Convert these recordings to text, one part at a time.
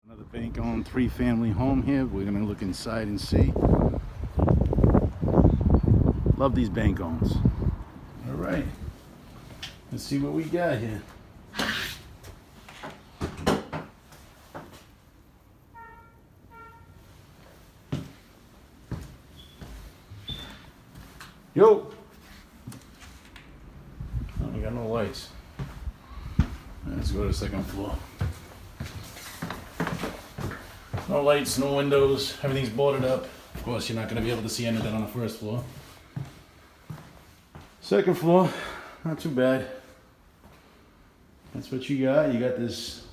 Another bank-owned three-family home here. We're gonna look inside and see. Love these bank-owns. All right, let's see what we got here. Yo! Oh, we got no lights. Let's go to the second floor. No lights, no windows, everything's boarded up. Of course, you're not going to be able to see anything on the first floor. Second floor, not too bad. That's what you got. You got this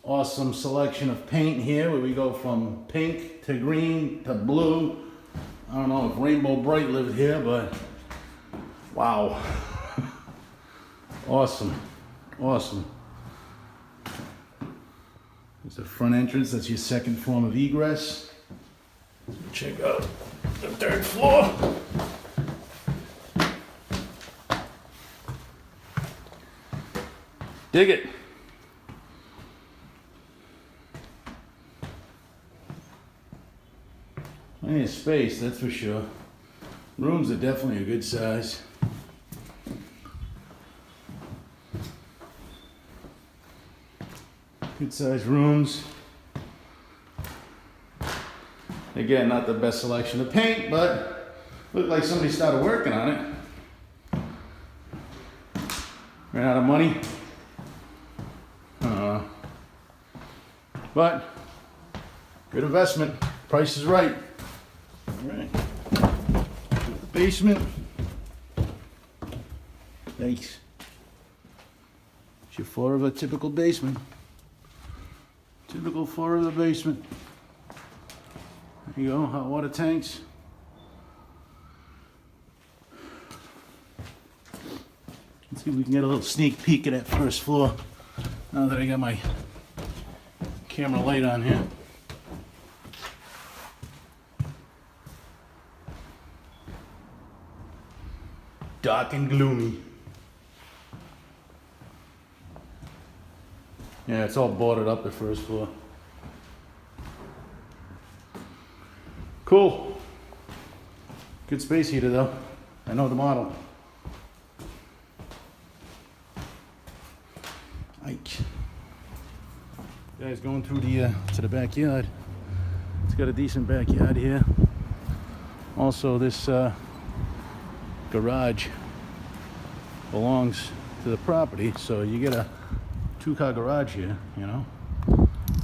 awesome selection of paint here where we go from pink to green to blue. I don't know if Rainbow Bright lived here, but wow. Awesome, awesome. There's the front entrance, that's your second form of egress. Check out the third floor. Dig it. Plenty of space, that's for sure. Rooms are definitely a good size. Good sized rooms. Again, not the best selection of paint, but looked like somebody started working on it. Ran out of money. But good investment. Price is right. All right. The basement. Nice. It's your floor of a typical basement. Typical floor of the basement. There you go, hot water tanks. Let's see if we can get a little sneak peek at that first floor. Now that I got my camera light on here. Dark and gloomy. Yeah, it's all boarded up the first floor. Cool. Good space heater though. I know the model. Ike. Guys, going through the to the backyard. It's got a decent backyard here. Also, this garage belongs to the property, so you get a two-car garage here, you know,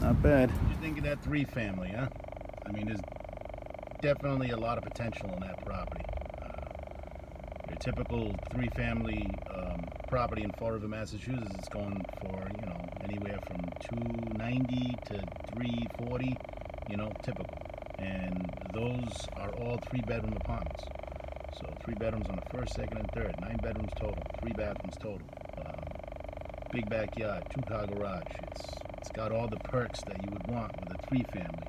not bad. What do you think of that three-family, huh? I mean, there's definitely a lot of potential in that property. Your typical three-family property in Fall River, Massachusetts, is going for, you know, anywhere from $290 to $340, you know, typical. And those are all three-bedroom apartments. So 3 bedrooms on the first, second, and third. 9 bedrooms total. 3 bathrooms total. Big backyard, 2-car garage. It's got all the perks that you would want with a three-family.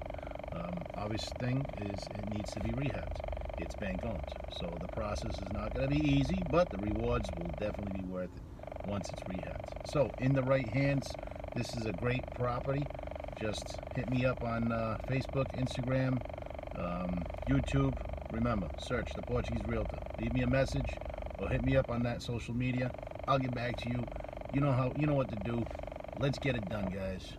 Obvious thing is it needs to be rehabbed. It's bank owned, so the process is not going to be easy, but the rewards will definitely be worth it once it's rehabbed. So in the right hands, this is a great property. Just hit me up on Facebook, Instagram, YouTube. Remember, search The Portuguese Realtor. Leave me a message or hit me up on that social media. I'll get back to you. You know what to do. Let's get it done, guys.